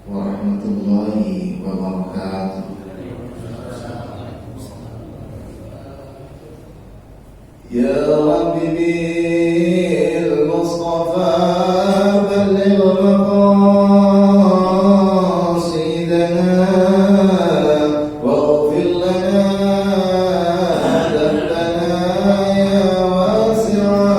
warahmatullahi wabarakatuh. Ya Rabbi bil Mustafa balligh maqasidana waghfir lana dhanbana ya wasi'al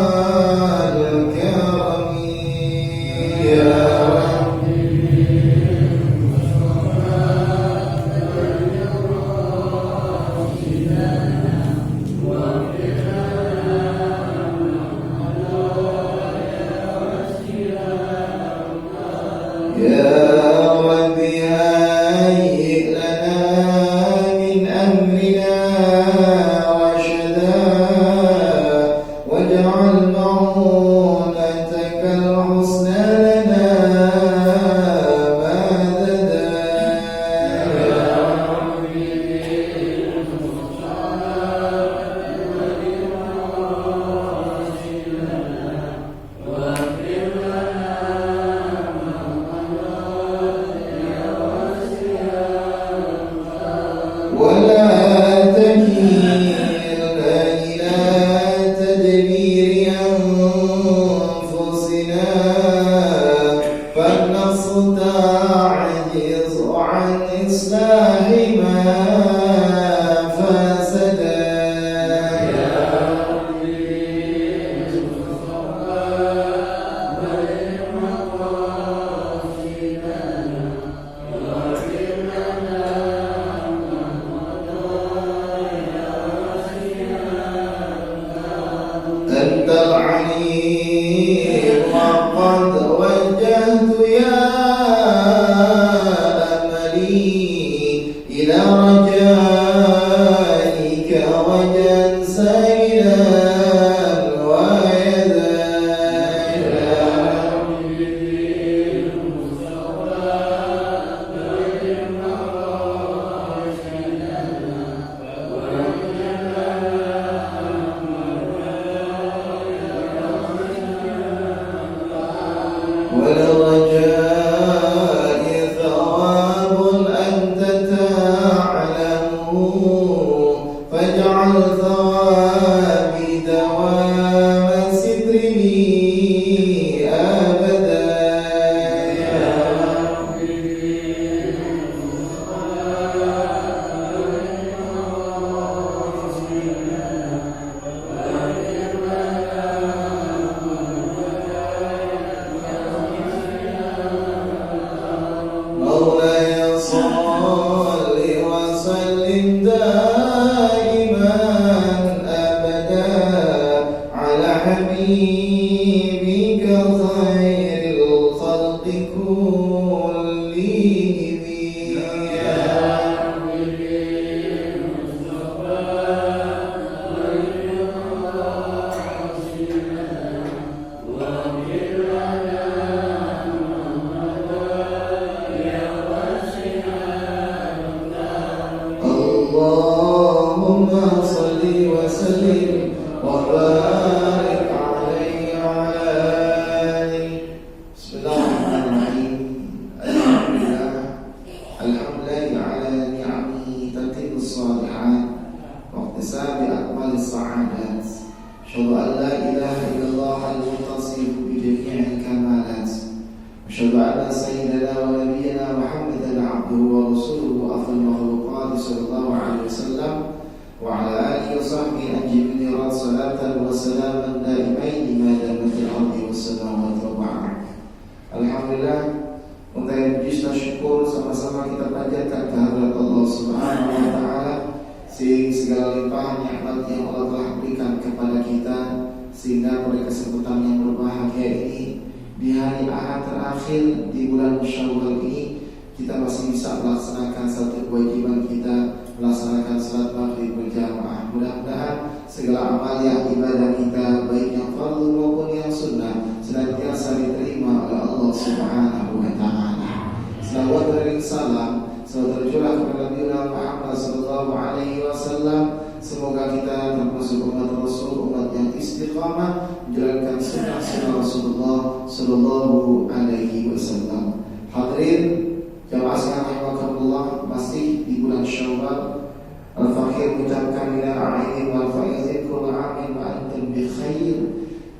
karami ya semoga kita termasuk umat Rasul, umat yang istiqamah menjalankan sunnah Rasulullah Sallallahu Alaihi Wasallam. Hadirin wal al-fakhir mengucapkan minal a'idin wal faizin kullu 'amin wa antum bi khair.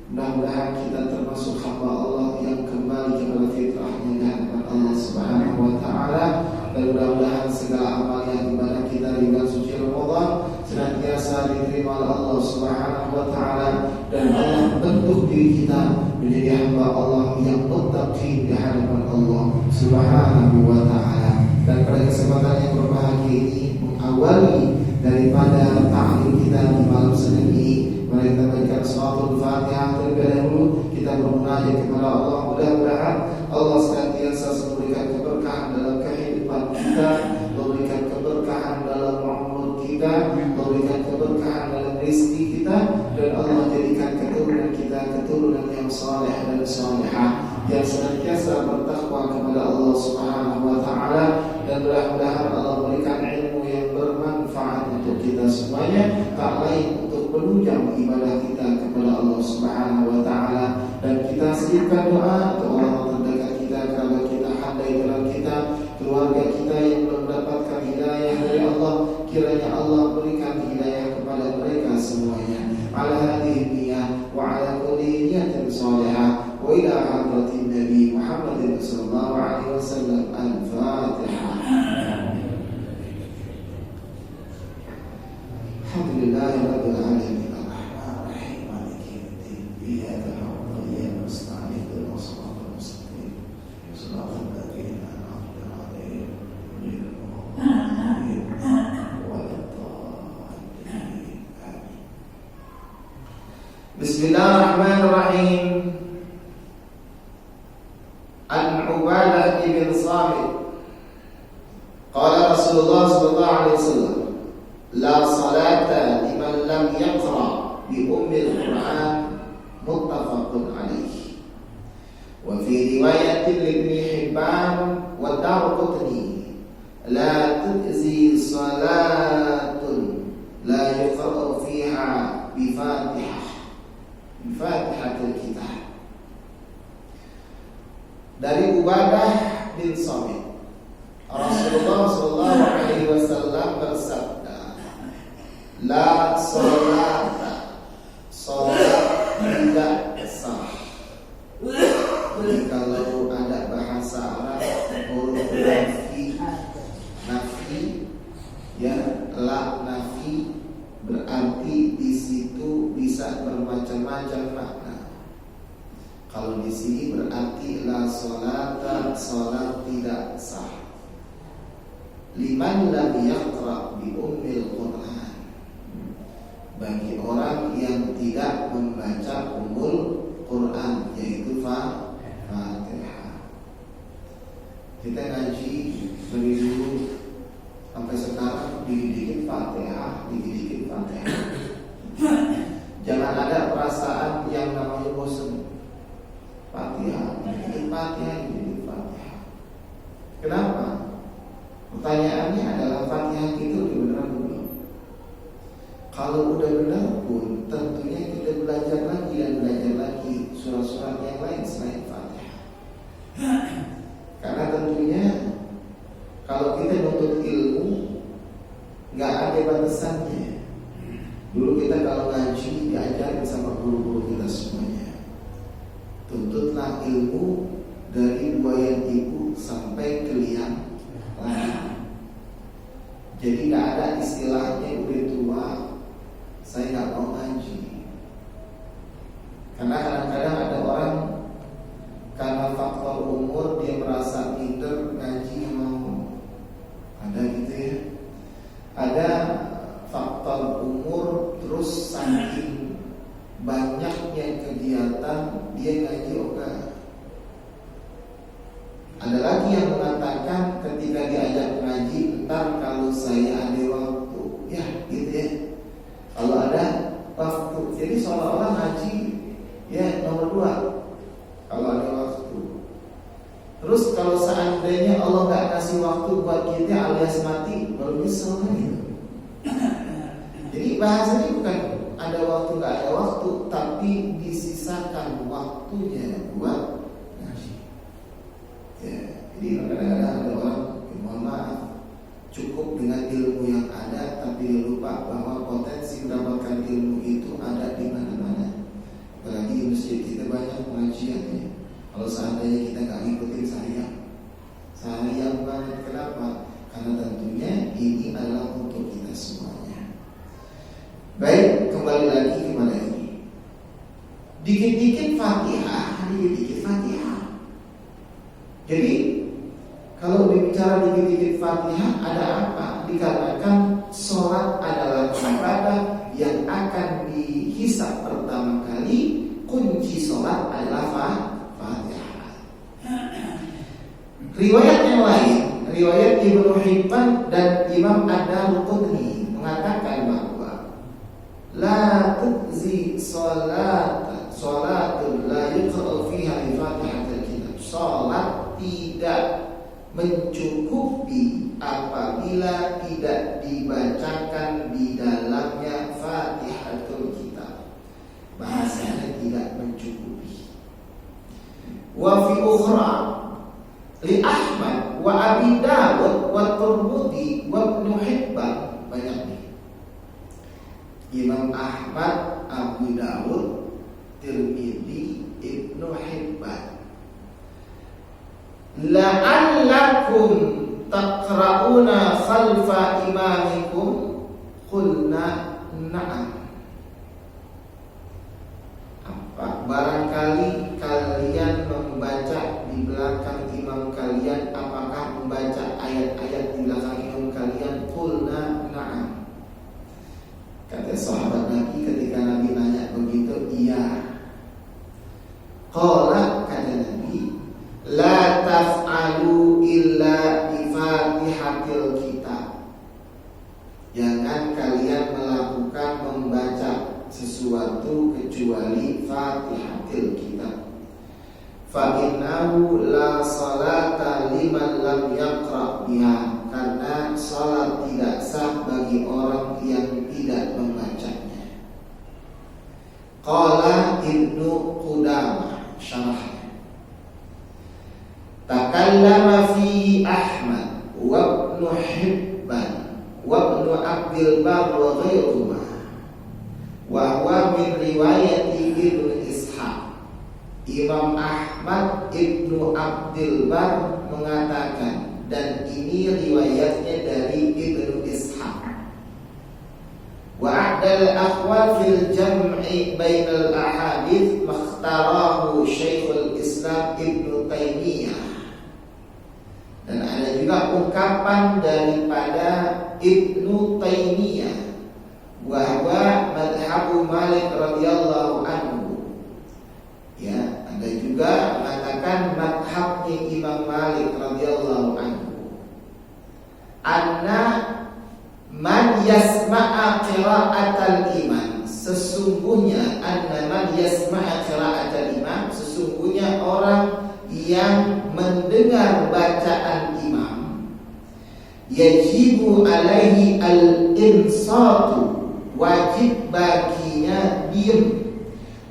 Mudah-mudahan kita termasuk hamba Allah yang kembali kepada fitrahnya di hadapan Allah Subhanahu wa taala, dan mudah-mudahan segala amal yang ibadah kita di bulan suci Ramadan senantiasa diterima oleh Allah Subhanahu wa taala, dan Allah membentuk diri kita menjadi hamba Allah yang muttaqin di hadapan Allah Subhanahu wa taala. Dan pada kesempatan yang berbahagia ini mengawali daripada ta'lim kita di malam Senin ini, mari kita bacakan suratul Fatihah terlebih dahulu. Kita bermunajat kepada Allah, mudah-mudahan Allah senantiasa memberikan keberkahan dalam kehidupan kita, memberikan keberkahan dalam umur kita, memberikan keberkahan dalam rezeki kita, dan Allah jadikan keturunan kita keturunan yang saleh dan salihah, yang senantiasa bertakwa kepada Allah Subhanahu wa taala, dan mudah-mudahan Allah berikan ilmu yang bermanfaat untuk kita semuanya, tak lain untuk menunjang ibadah kita kepada Allah Subhanahu wa taala. Dan kita selipkan doa untuk orang terdekat kita, kerabat kita, handai dalam kita, keluarga kita yang belum mendapatkan hidayah dari Allah, kiranya Allah berikan hidayah kepada mereka semuanya. Ala hadhihi niyyah wa ala kulli niyatin salihah wa ila hadratin Nabi Muhammadin sallallahu alaihi wasallam. Al-Fatihah. Alhamdulillahi rabbil alamin arrahmanir rahim maliki yaumiddin iyyaka na'budu wa iyyaka nasta'in ihdinas siratal mustaqim siratal ladzina an'amta 'alaihim ghairil maghdubi 'alaihim waladdallin. Amin. Bismillahirrahmanirrahim. An Ubadah bin Samit qala Rasulullah sallallahu alaihi wasallam, la salata liman lam yaqra bi ummil Qur'an, muttafaqun alaihi. Wa fi riwayatin Ibn Hibban wa Darqutni, la tujzi salatun la yuqra'u fiha bi Fatihatil Kitab. Dari Ubadah bin Samit, Rasulullah sallallahu alaihi wasallam bersabda, la salata, salat tidak sah. Jadi kalau ada bahasa Arab huruf nafi, ya, la nafi, berarti di situ bisa bermacam-macam makna. Kalau di sini berarti la salata, salat tidak sah. Liman lam yaqra bi ummil Qur'an, bagi orang yang tidak membaca ummul Qur'an, yaitu Fatihah. Kita ngaji dari dulu sampai sekarang dikit Fatihah. Jangan ada perasaan yang namanya bosan. Fatihah. Kenapa? Pertanyaannya adalah Fatihah itu udah benar belum? Kalau udah benar pun, tentunya kita belajar lagi surah-surah yang lain selain Fatihah. Karena tentunya kalau kita menuntut ilmu, nggak ada batasannya. Dulu kita kalau ngaji diajarin sama guru-guru kita semuanya, tuntutlah ilmu dari buayan ibu sampai ke liang lahat. Jadi nggak ada istilahnya udah tua, saya nggak mau ngaji. Karena kadang-kadang ada orang karena faktor umur dia merasa minder ngaji mau. Ada gitu ya. Ada faktor umur, terus saking banyaknya kegiatan dia ngaji enggak. Ada lagi yang mengatakan ketika diajak ngaji, entar kalau saya ada waktu, ya gitu ya. Kalau ada waktu, jadi seolah-olah ngaji ya nomor 2 kalau ada waktu. Terus kalau seandainya Allah nggak kasih waktu buat kita alias mati, baru nyesel gitu. Jadi bahasanya bukan ada waktu nggak ada waktu, tapi disisakan waktunya buat ngaji. Ya, jadi kadang-kadang ada orang, mohon maaf, cukup dengan ilmu yang ada, tapi dia lupa bahwa potensi mendapatkan ilmu itu ada di mana-mana. Apalagi di masjid kita banyak pengajian ya. Kalau seandainya kita nggak ngikutin sayang banget. Kenapa? Karena tentunya ini adalah untuk kita semuanya. Baik, kembali lagi kepada ini. Dikit-dikit Fatihah. Jadi kalau berbicara dikit-dikit Fatihah, ada apa? Dikarenakan sholat adalah ibadah yang akan dihisab pertama kali. Kunci sholat adalah Fatihah. Riwayat yang lain, riwayat Ibnu Hibban dan Imam Ad-Darqutni mengatakan bahwa la tujzi salatul la yuqra'u fiha bi Fatihatil kitab. Salat tidak mencukupi apabila tidak dibacakan di dalamnya Fatihatul kitab. Bahasanya tidak mencukupi. Wa fi ukhra li Ahmad wa Abi Dawud wa Tirmidzi wa Ibnu Hibban. Banyak nih. Imam Ahmad, Abu Dawud, Tirmidzi, Ibnu Hibban. La'allakum taqra'una khalfa imamikum. Qulna na'am. Barangkali kalian membaca di belakang imam kalian. Apakah membaca ayat-ayat di belakang imam kalian? Qulna na'am. Kata sahabat Nabi ketika Nabi nanya begitu, iya. Qala, kata Nabi, la taf'alu illa bi Fatihatil kitab. Jangan kalian melakukan membaca sesuatu kecuali Fatihatil kitab. Fa innahu la salata liman lam yaqra biha. Karena salat tidak sah bagi orang yang tidak membacanya. Qala Ibnu Qudamah syarahnya. Takallama fi Ahmad wa Ibnu Hibban wa Ibnu Abdul Barr wa ghairuhuma wa huwa min riwayat Ibnu Ishaq. Imam Ahmad, Ibnu Abdul Barr mengatakan, dan ini riwayatnya dari Ibnu Ishaq. Wa a'dal aqwal fil jam'i bainal ahadits makhtarahu Syekhul Islam Ibnu Taimiyah. Dan ada juga ungkapan daripada Ibnu Taimiyah, wa huwa madhhabu Malik radhiyallahu anhu. Ya, ada juga mengatakan madhabnya Imam Malik radhiyallahu anhu. Anna man yasma'a qira'atal imam. Sesungguhnya anna man yasma'a qira'atal imam, sesungguhnya orang yang mendengar bacaan imam, yajibu alaihi al-insatu, wajib baginya diam.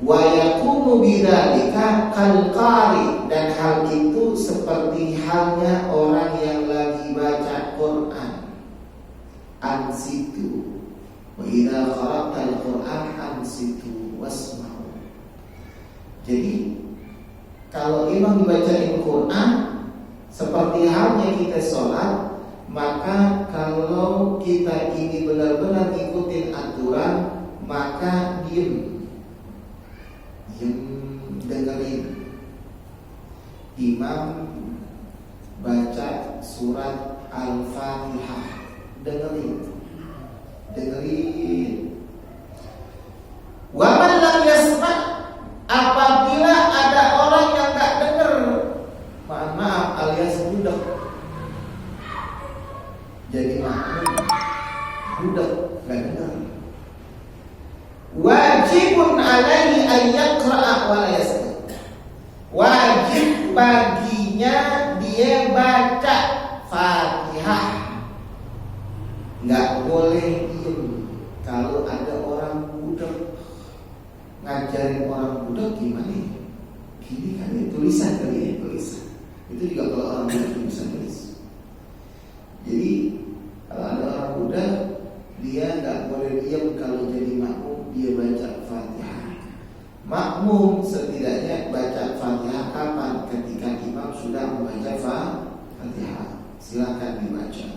Wa yaqumu bidzalika qalqari, dan hal itu seperti halnya orang yang lagi baca Quran. Ansitu wa idza qara'tal Quran ansitu wasma'u. Jadi kalau imam dibacain Quran seperti halnya kita sholat, maka kalau kita ini benar-benar ngikutin aturan, maka diam, dengerin imam baca surat Al-Fatihah, dengerin. Wa man lam yasma', apabila ada orang yang enggak dengar, maaf alias budak, jadi makmum budak enggak dengar, wajibun alaihi an yaqra'a wa la yasma'. Wajib baginya dia baca Fatihah, nggak boleh diem. Kalau ada orang budak ngajarin orang budak gimana? Gini kan ya, tulisan kali ya, tulisan. Itu juga kalau orang budak bisa tulis. Jadi silakan dibaca.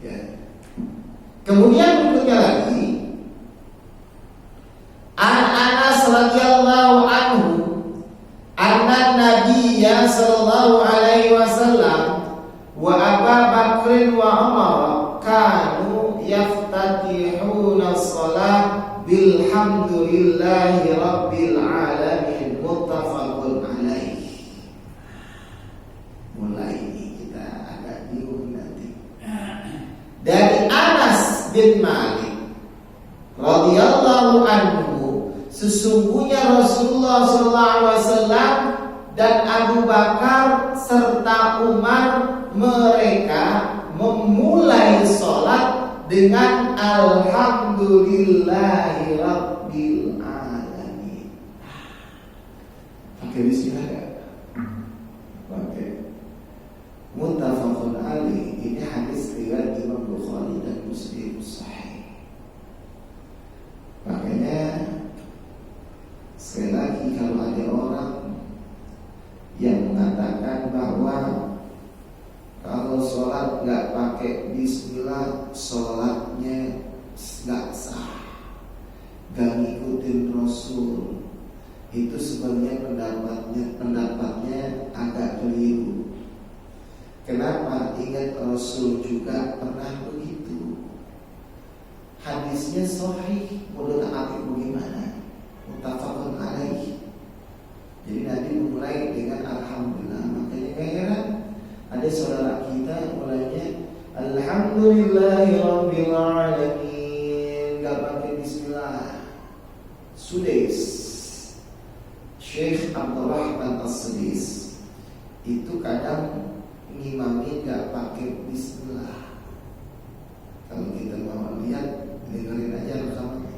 Ya. Kemudian berikutnya lagi, An Anas radhiyallahu anhu anna Nabiyya sallallahu alaihi wasallam wa Abu Bakr wa Umar kanu yaftatihuna shalah bilhamdulillahi rabbil alamin muttafaqun alaih. Mulai ini kita agak bingung nanti. Dari Anas bin Malik radhiyallahu anhu, sesungguhnya Rasulullah SAW dan Abu Bakar serta Umar mereka memulai sholat dengan alhamdulillahi rabbil alamin. Pakai bismillah ya? Pakai. Muttafaqun alaih. Ini hadis riwayat Imam Bukhari dan Muslim sahih. Makanya sekali lagi, kalau ada orang yang mengatakan bahwa kalau sholat nggak pakai bismillah, sholatnya nggak sah, nggak ngikutin Rasul, itu sebenarnya pendapatnya agak keliru. Kenapa? Ingat Rasul juga pernah begitu. Hadisnya sahih, menurut Habib bagaimana? Muttafaqun alaih. Jadi Nabi memulai dengan alhamdulillah. Makanya gak heran ada saudara kita mulainya alhamdulillahi rabbil alamin, gak pakai bismillah. Sudais Syekh Abdurrahman As-Sudais itu kadang ngimami gak pakai bismillah. Kalau kita mau lihat, dengerin aja rekamannya.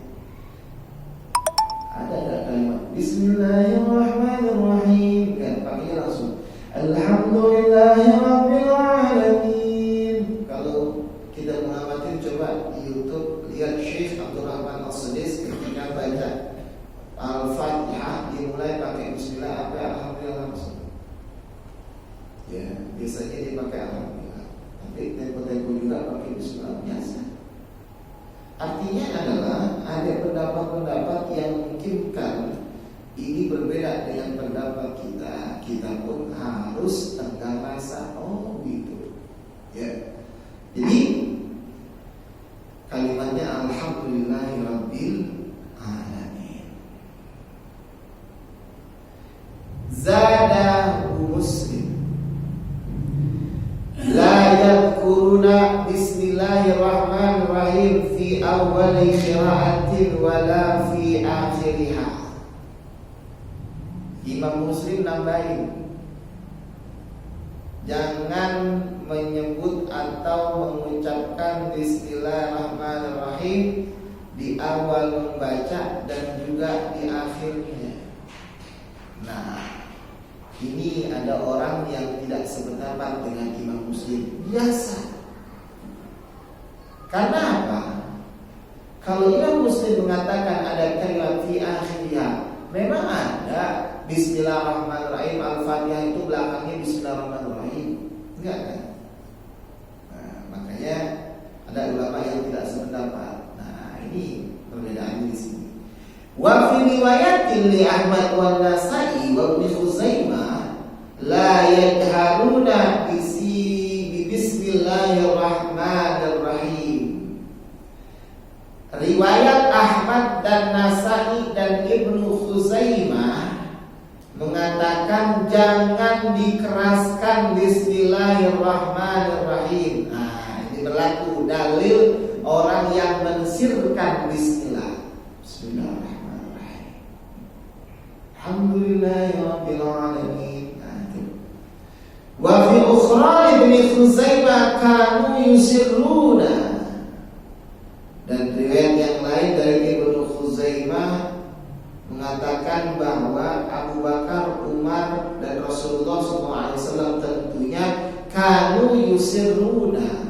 Ada kalimat Bismillahirrahmanirrahim, kan pakainya langsung Alhamdulillahirabbil alamin. Kalau kita mengamati, coba di YouTube lihat Syekh Abdurrahman As-Sudais ketika baca Al-Fatihah dimulai pakai bismillah apa alhamdulillah langsung. Ya, biasanya dia pakai alhamdulillah. Tapi tempo-tempo juga pakai bismillah biasa. Artinya adalah ada pendapat-pendapat yang memungkinkan ini berbeda dengan pendapat kita. Kita pun harus tegar rasa, oh gitu. Ya. Jadi kalimatnya alhamdulillahirabbil alamin. Zadahu Muslim. La yadhkuruna bismillahirrahmanirrahim fi awwali qira'atin wala fi akhiriha. Imam Muslim nambahin, jangan menyebut atau mengucapkan bismillahirrahmanirrahim di awal membaca dan juga di akhirnya. Nah, ini ada orang yang tidak sependapat dengan Imam Muslim. Biasa. Karena apa? Kalau Imam Muslim mengatakan ada kalimat fi akhirnya, memang ada Bismillahirrahmanirrahim, Al-Fatihah itu belakangnya Bismillahirrahmanirrahim. Enggak kan? Nah, makanya ada ulama yang tidak sependapat. Nah, ini perbedaannya di sini. Wa fi riwayatin li Ahmad wa Nasa'i wa Ibnu Khuzaimah la yadharuna bi bismillahirrahmanirrahim. Riwayat Ahmad dan Nasa'i dan Ibnu Khuzaimah mengatakan jangan dikeraskan bismillahirrahmanirrahim. Nah, ini berlaku dalil orang yang mensirkan bismillah. Bismillahirrahmanirrahim. Alhamdulillahirabbil alamin. Wa fi ukhra Ibnu Khuzaimah kanu yusirruna. Dan riwayat yang lain dari Ibnu Khuzaimah mengatakan bahwa Abu Bakar, Umar dan Rasulullah SAW tentunya kanu yusirruna.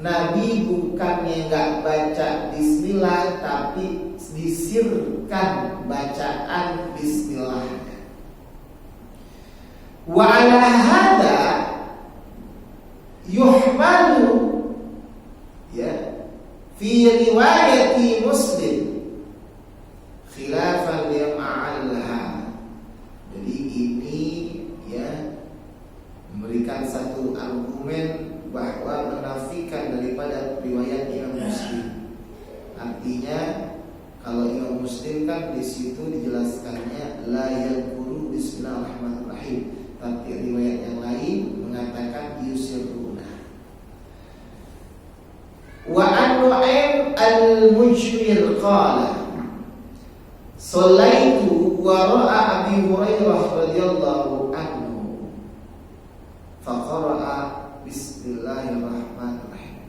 Nabi bukannya enggak baca bismillah, tapi disirkan bacaan bismillah. Wa ala hada yuhmalu ya fi riwayati Muslim khilafan lima'allaha. Jadi ini ya memberikan satu argumen bahwa menafikan daripada riwayat Imam Muslim. Artinya kalau Imam Muslim kan di situ dijelaskannya la yaqulu bismillahirrahmanirrahim, tapi riwayat yang lain mengatakan yusirruna. Wa an-Nu'aim al-Mujmir qala Sallaitu wa ra'a Abi Hurairah radhiyallahu anhu faqara'a bismillahirrahmanirrahim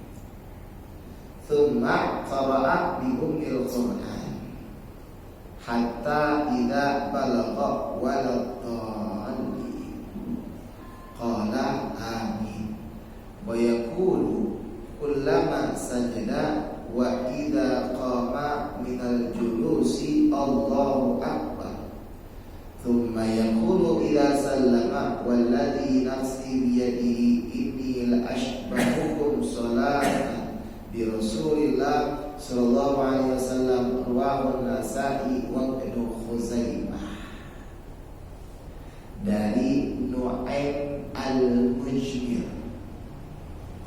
thumma qara'a bi ummil Qur'an hatta idza balagha waladhdallin qala amin wa yaqulu kullama sajada wa idza qama minal julusi Allahu akbar thumma yaqulu idza sallama walladhi nafsi biyadihi inni la ashbahukum salatan bi Rasulillah sallallahu alaihi wasallam rawahu Nasa'i wa Ibnu Khuzaimah. Dari Nu'aim al-Mujmir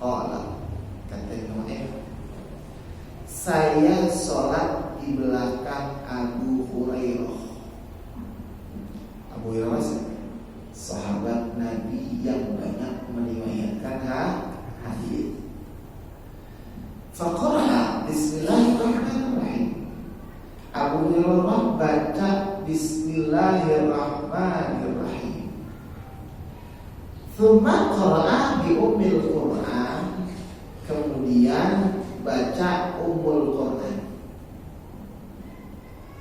qala, kata Nu'aim, saya sholat di belakang Abu Hurairah. Abu Hurairah sahabat Nabi yang banyak meriwayatkan hadis. Faqara'a bismillahirrahmanirrahim. Abu Hurairah baca bismillahirrahmanirrahim. Tsumma qara'a bi ummil Qur'an. Kemudian baca Ummul Quran.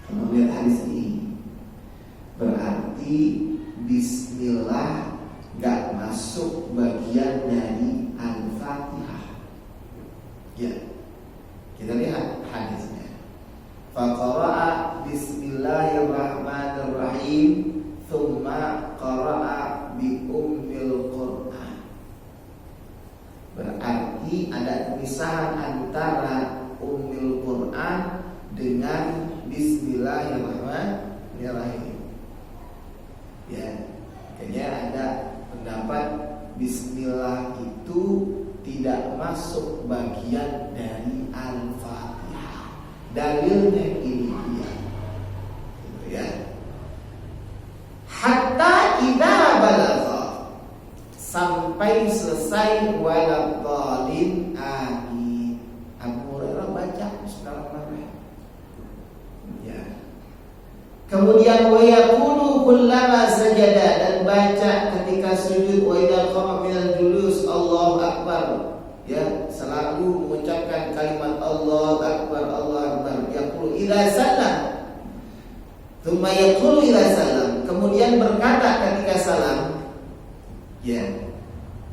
Kalau lihat hadis ini berarti bismillah gak masuk bagian dari Al-Fatihah. Ya, kita lihat hadisnya. Faqara'a bismillahirrahmanirrahim thumma qara'a bi ummil Quran. Berarti ada pemisahan antara Ummul Quran dengan Bismillahirrahmanirrahim. Ya, kayaknya ada pendapat Bismillah itu tidak masuk bagian dari Al-Fatihah. Dalilnya ini dia, gitu ya. Hatta idza balagha, sampai selesai waladhdallin amin. Abu Hurairah baca bismillahirrahmanirrahim. Ya. Kemudian wa yaqulu kullama sajada, dan baca ketika sujud wa idza qama minal julus Allahu akbar. Ya, selalu mengucapkan kalimat Allahu akbar, Allahu akbar. Yaqulu idza sallam. Tsumma yaqulu idza sallam. Kemudian berkata ketika salam. Ya.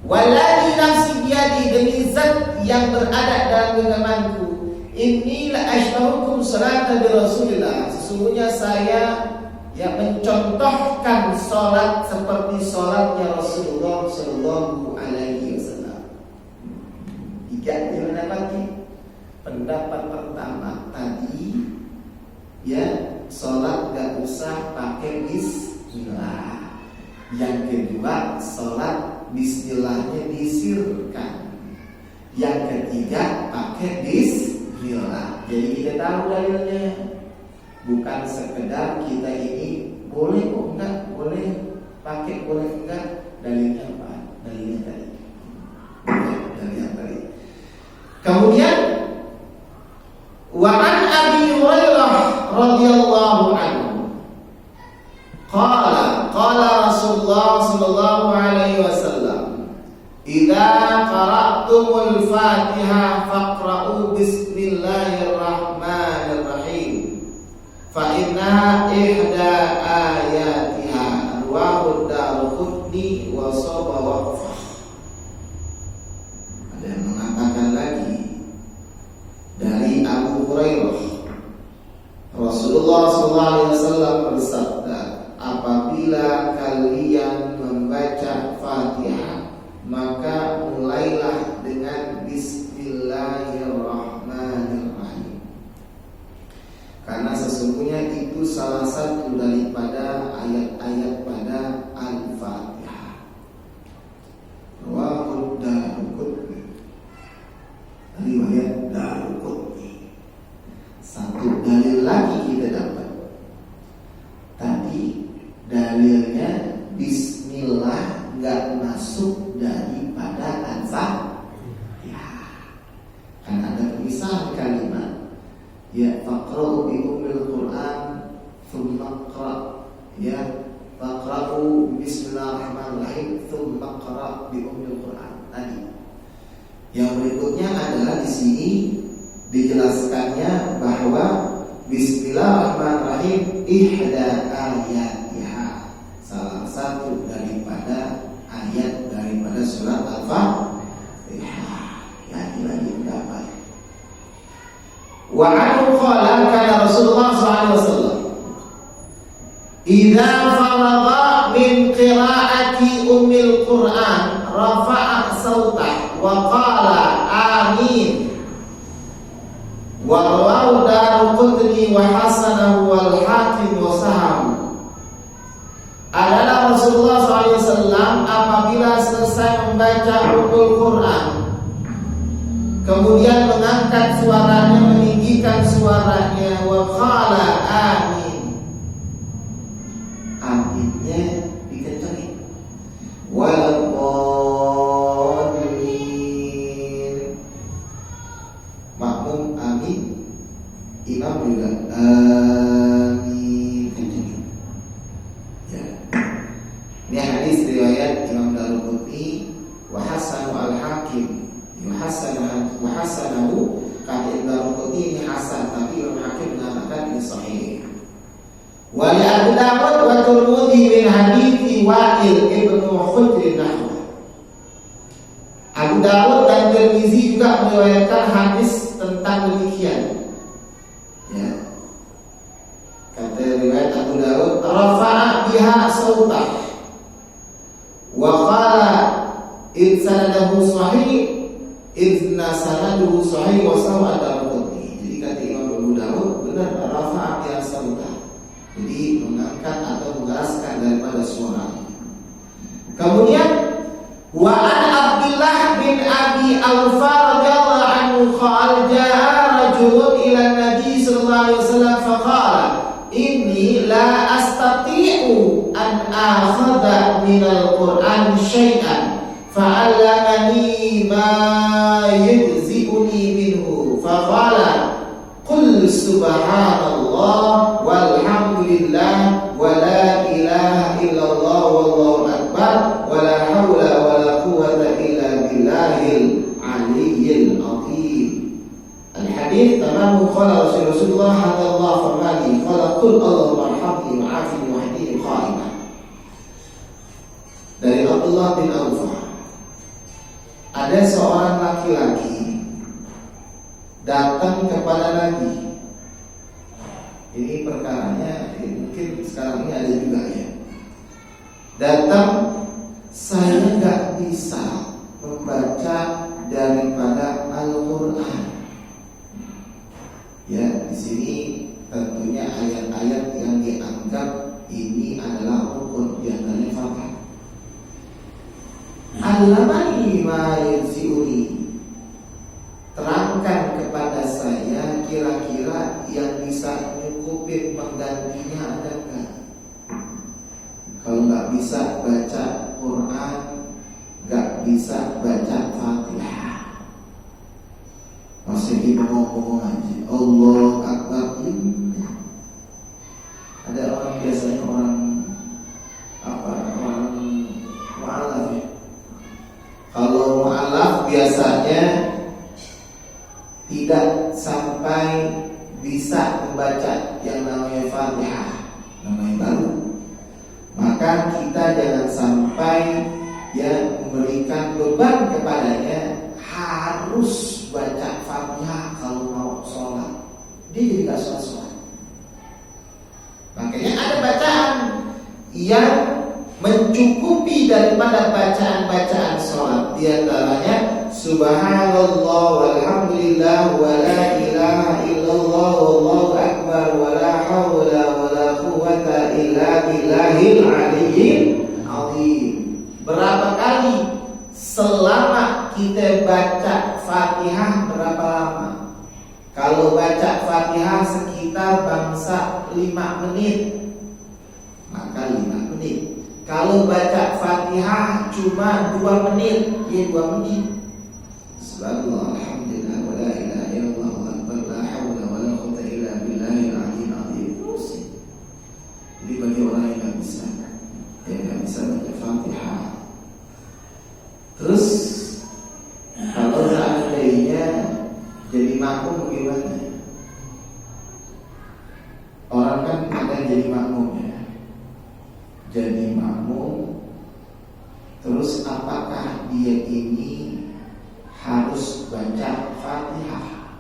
Walladzi nafsi biyadi, demi zat yang berada dalam genggamanku, inni la ashbahukum salatan bi Rasulillah, sesungguhnya saya yang mencontohkan salat seperti salatnya Rasulullah sallallahu alaihi wasallam. Tiga yang mendapati pendapat pertama tadi, ya, salat gak usah pakai bismillah. Yang kedua, salat bismillahnya disirkan. Yang ketiga, pakai bismillah. Jadi kita tahu dalilnya. Bukan sekedar kita ini boleh kok enggak, boleh pakai, boleh enggak. Dalilnya apa? Dalilnya tadi. Dalilnya tadi. Kemudian wa an Abi Hurairah radhiyallahu anhu qala Rasulullah sallallahu alaihi wasallam, idza qara'tumul Fatihah faqra'u bismillahirrahmanirrahim fa innaha ihda ayatiha, rawahu Daruqutni wa sahaba waqfah. Ada yang mengatakan lagi dari Abu Hurairah, Rasulullah sallallahu alaihi wasallam bersabda, apabila kalian membaca Fatihah, maka mulailah Ya, faqra'u bismillahirrahmanirrahim tsumma qra' bi ummil Qur'an tadi. Yang berikutnya adalah di sini dijelaskannya bahwa bismillahirrahmanirrahim ihda ayatiha, salah satu daripada ayat daripada surat Al-Fatihah. Ya, lagi berapa? Wa anhu qala kana Rasulullah sallallahu alaihi wasallam idza faragha min qira'ati ummil Qur'an rafa'a sautah wa qala amin. Wa rawahu Daruqutni wa hasanahu wal Hakim wa saham. Adalah Rasulullah SAW apabila selesai membaca Ummul Quran, kemudian mengangkat suaranya, meninggikan suaranya, wa qala amin. Aminnya dikencangin. Waladdallin. Makmum amin, imam juga amin, kencangin. Ya. Ini hadis riwayat Imam Daruqutni wa hasanu al-Hakim. Wa hasanahu, kata Imam Daruqutni ini hasan, tapi Imam Hakim mengatakan ini sahih. Wa li Abu Dawud wa Tirmidzi min hadithi Wa'il ibnu Hujr nahwa. Abu Dawud dan Tirmidzi juga meriwayatkan hadis tentang demikian. Ya. Kata riwayat Abu Dawud, rafa'a biha sautah wa qala in sanadahu sahih, idna sanaduhu sahih wa sawa Daruqutni. Jadi kata Imam Abu Dawud benar, rafa'a biha sautah, jadi mengangkat atau mengeraskan daripada suaranya. Kemudian wa an Abdullah bin Abi Awfa radhiyallahu anhu qala jaa rajulun ila Nabi sallallahu alaihi wasallam faqala inni la astati'u an akhadha minal Qur'an syai'an fa'allamani ma yujzi'uni minhu faqala qul subhanallah walhamdulillah wa la ilaha illallah wallahu akbar wa la hawla wa la quwwata illa billahil aliyyil azim. Al-hadits tamamu qala Rasulullah hadallahu famani qala qul Allahumma arhamni wa afini wa hdini qaimah. Dari Abdullah bin Awfa, ada seorang laki-laki datang kepada Nabi. Ini perkaranya mungkin sekarang ini ada juga ya. Datang, saya nggak bisa membaca daripada Al-Quran. Ya, di sini tentunya ayat-ayat yang dianggap ini adalah rukun di antaranya Fatihah. Allamani ma yujzi'uni, terangkan kepada saya kira-kira yang bisa nyukupin penggantinya ada enggak? Kalau nggak bisa baca Quran, nggak bisa baca Fatihah, masih ngomong aja Allah Akbar. Ada orang biasanya orang mu'alaf ya. Kalau mu'alaf biasanya tidak sampai bisa membaca yang namanya Fatihah, namanya baru. Maka kita jangan sampai ya memberikan beban kepadanya harus baca Fatihah kalau mau sholat. Dia jadi gak sholat. Makanya ada bacaan yang mencukupi daripada bacaan-bacaan sholat. Di antaranya subhanallah walhamdulillah wa la ilaha illallah wallahu akbar wa la hawla wa la quwwata illa billahil aliyyil azim. Berapa kali selama kita baca Fatihah berapa lama? Kalau baca Fatihah sekitar bangsa 5 menit, maka 5 menit. Kalau baca Fatihah cuma 2 menit, ya 2 menit. Subhanallah, alhamdulillah, wa la ilaha illallah, wa la hawla wa la quwwata illa billahil aliyyil azim. Jadi bagi orang yang bisa. Dia nggak bisa baca Fatihah. Terus kalau seandainya jadi makmum bagaimana? Orang kan ada jadi makmum ya. Jadi makmum, terus apakah dia ini harus baca Fatihah?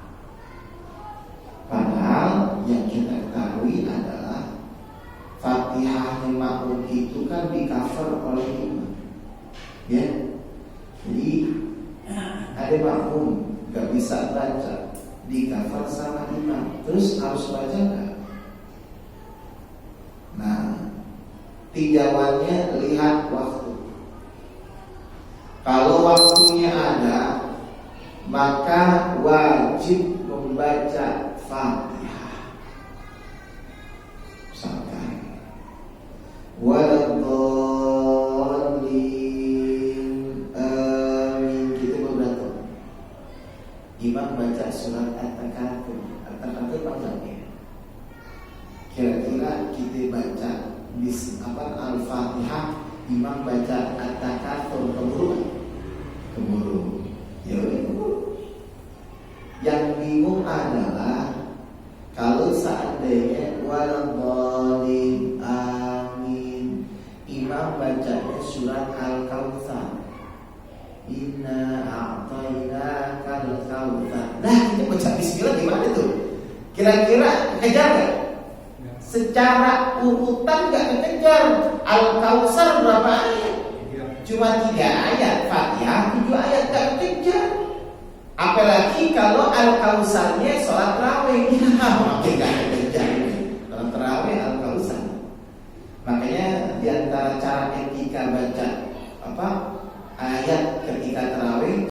Padahal yang kita ketahui adalah Fatihahnya makmum itu kan di cover oleh imam, ya. Jadi ada makmum gak bisa baca, di cover sama imam, terus harus baca nggak? Nah, tinjauannya lihat waktu. Kalau waktunya ada, maka wajib membaca Fatihah. Sampai waladhdallin amin, kita berdoa. Imam baca surat At-Takatsur. At-Takatsur panjangnya. Kira-kira kita baca Al-Fatihah, imam baca At-Takatsur, keburu. Ya udah keburu. Yang bingung adalah kalau seandainya waladhdallin amin, imam bacanya surat Al-Kautsar. Inna a'tainakal kautsar. Nah, kita baca bismillah gimana tuh? Kira-kira kejar gak? Secara urutan gak kekejar. Al-Kautsar berapa ayat? Cuma 3 ayat. Fatihah 7 ayat, gak kekejar. Apalagi kalau Al-Kautsarnya sholat tarawih. Makin gak kekejar. Sholat tarawih Al-Kautsar. Makanya di antara cara etika baca ayat ketika tarawih